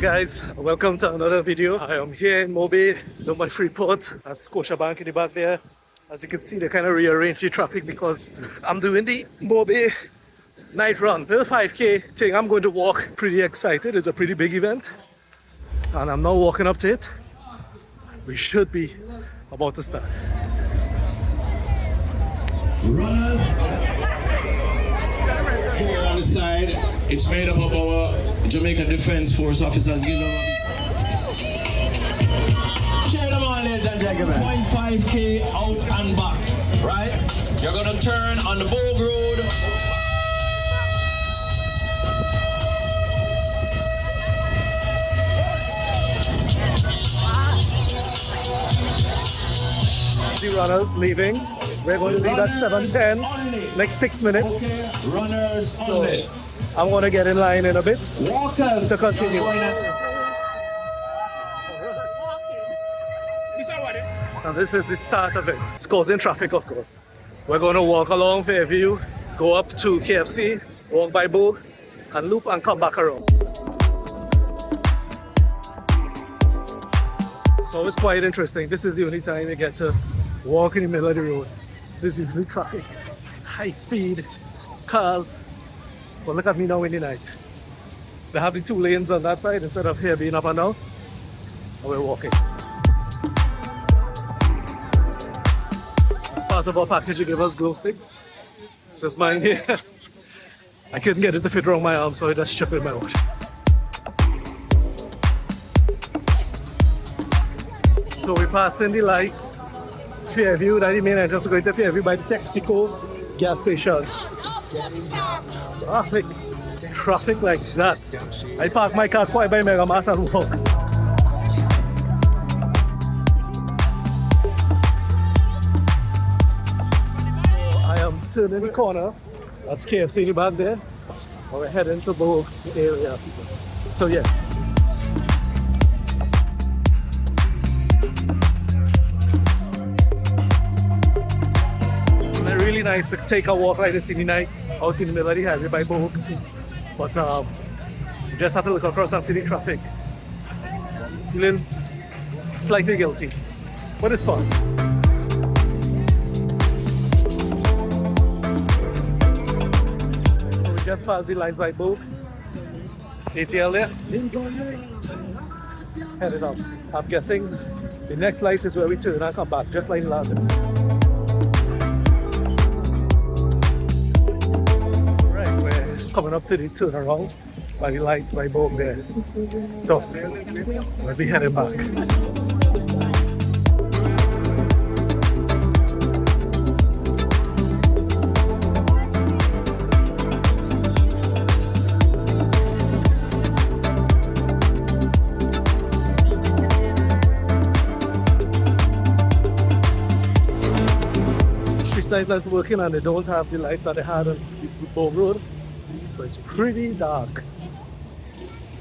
Guys, welcome to another video. I am here in Mobay, my Freeport at Scotiabank in the back there. As you can see, they kind of rearranged the traffic because I'm doing the Mobay Night Run, the 5K thing. I'm going to walk. Pretty excited. It's a pretty big event, and I'm now walking up to it. We should be about to start. Runners here on the side, it's made up of our Jamaica Defense Force officers. Give them cheer them on, ladies and gentlemen. 0.5K out and back, right? You're gonna turn on the Bogue Road. The runners leaving. We're going to leave at 7:10, like 6 minutes. Okay, runners only. I'm going to get in line in a bit Walkers to continue. And this is the start of it. It's causing traffic, of course. We're going to walk along Fairview, go up to KFC, walk by Bogue, and loop and come back around. So it's quite interesting. This is the only time you get to walk in the middle of the road. This is usually traffic, high speed, cars. But look at me now in the night. They have the 2 lanes on that side instead of here being up and down. And we're walking. As part of our package, they give us glow sticks. This is mine here. I couldn't get it to fit around my arm, so I just chucked it in my watch. So we're passing the lights. Fairview, that the main entrance, going to Fairview by the Texaco gas station. Traffic like that. I park my car quite by MegaMart and walk. I am turning the corner. That's KFC in the back there. And we're heading to Bogue area. So yeah. Really nice to take a walk like this in the night out in the middle of the highway by Bogue, but you just have to look across and see the traffic. Feeling slightly guilty, but it's fun. So we just passed the lines by Bogue. ATL there. Headed up. I'm guessing the next light is where we turn and come back, just like last time. Coming up to the turnaround by the lights by Bogue there. So we'll be heading back. Street lights are working and they don't have the lights that they had on the Bogue Road. So it's pretty dark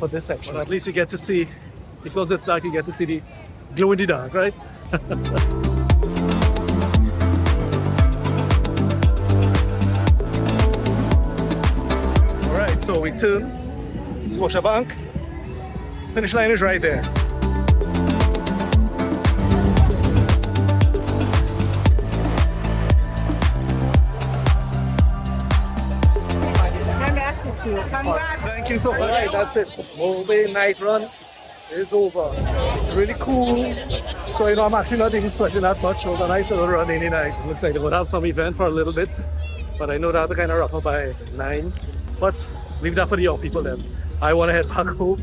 for this section. But at least you get to see, because it's dark, you get to see the glow in the dark, right? Alright, so we turn Scotiabank. Finish line is right there. Thank you so much. Alright, that's it. MoBay Night Run is over. It's really cool. So I'm actually not even sweating that much. It was a nice little run any night. Looks like they would have some event for a little bit, but I know they have to kind of wrap up by 9. But leave that for the young people then. I want to head back home,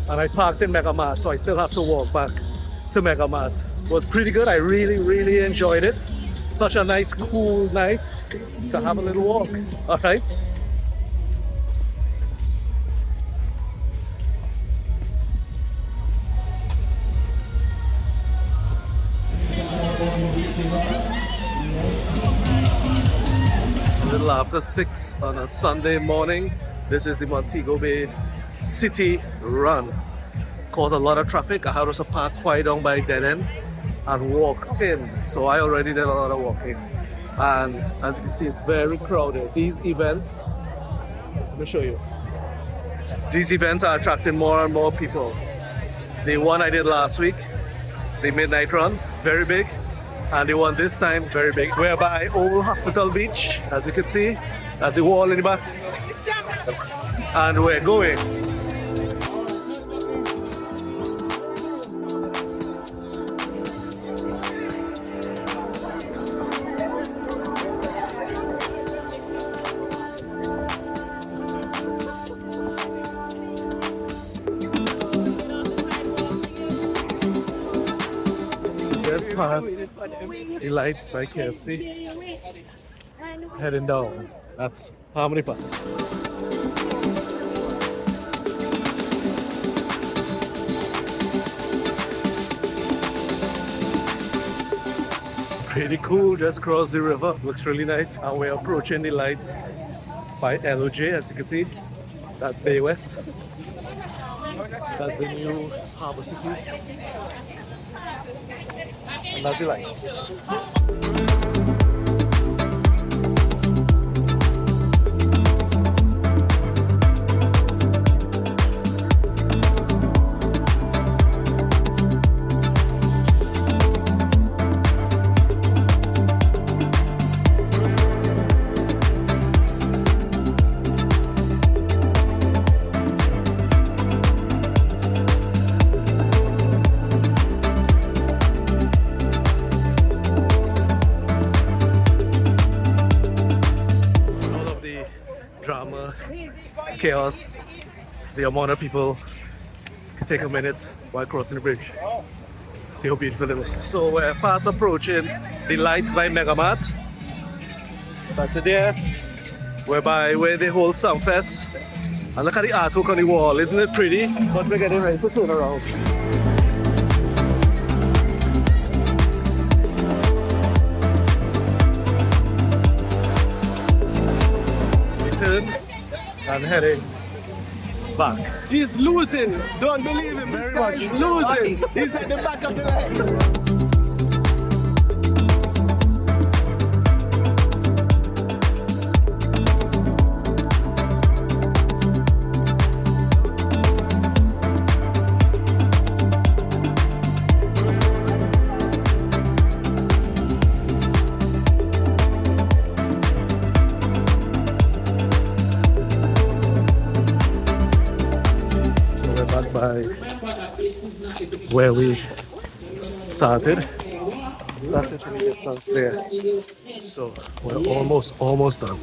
and I parked in MegaMart, so I still have to walk back to MegaMart. It was pretty good. I really enjoyed it. Such a nice, cool night to have a little walk. Alright. A little after 6 on a Sunday morning. This is the Montego Bay City Run. Caused a lot of traffic. I had to park quite down by dead end and walk in. So I already did a lot of walking. And as you can see, it's very crowded. These events, let me show you. these events are attracting more and more people. The one I did last week, the Midnight Run, very big. And the one this time, very big. We're by Old Hospital Beach, as you can see. That's the wall in the back. And we're going. Just past the lights by KFC. Heading down. That's Harmony Park. Pretty cool, just cross the river. Looks really nice. And we're approaching the lights by LOJ, as you can see. That's Bay West. That's the new Harbor City. And that's the lights. Drama, chaos, the amount of people can take a minute while crossing the bridge. See how beautiful it looks. So we're fast approaching the lights by MegaMart. That's it there. We're by where they hold Sunfest. And look at the artwork on the wall, isn't it pretty? But we're getting ready to turn around. And heading back. He's losing. Don't believe him. Very This guy is much. losing. He's at the back of the line. By where we started. That's it in the distance there. So we're almost done.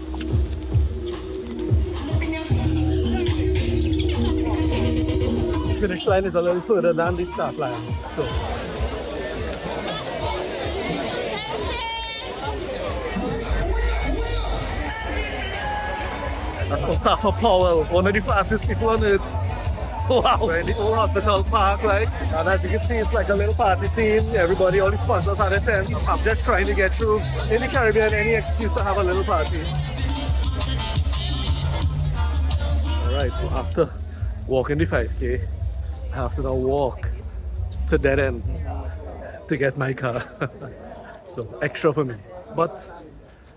The finish line is a little further than the start line. So that's Osafa Powell, one of the fastest people on earth. Wow. We're in the Old Hospital Park, like, and as you can see, it's like a little party scene. Everybody, all the sponsors had a tent. I'm just trying to get through. In the Caribbean, any excuse to have a little party. Alright, so after walking the 5K, I have to now walk to dead end to get my car. So, extra for me. But,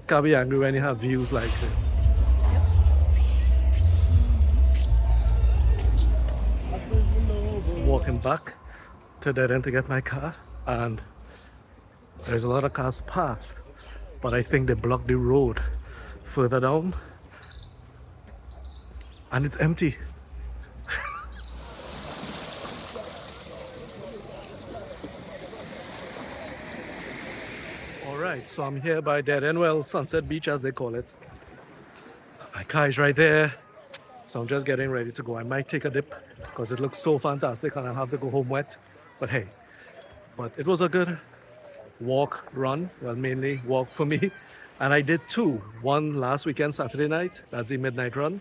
can't be angry when you have views like this. Walking back to dead end to get my car, and there's a lot of cars parked, but I think they blocked the road further down and it's empty. Alright, so I'm here by dead end, well, Sunset Beach as they call it. My car is right there. So I'm just getting ready to go. I might take a dip because it looks so fantastic and I'll have to go home wet. But hey, but it was a good walk, run. Well, mainly walk for me. And I did two. One last weekend, Saturday night. That's the Midnight Run.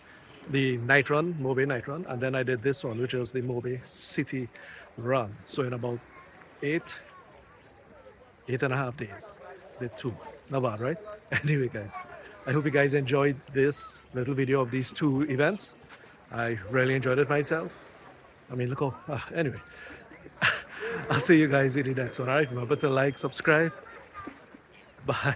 The Night Run, MoBay Night Run. And then I did this one, which is the Mobay City Run. So in about eight and a half days, did two. Not bad, right? Anyway, guys. I hope you guys enjoyed this little video of these two events. I really enjoyed it myself. I mean, look, anyway. I'll see you guys in the next one, alright? Remember to like, subscribe. Bye.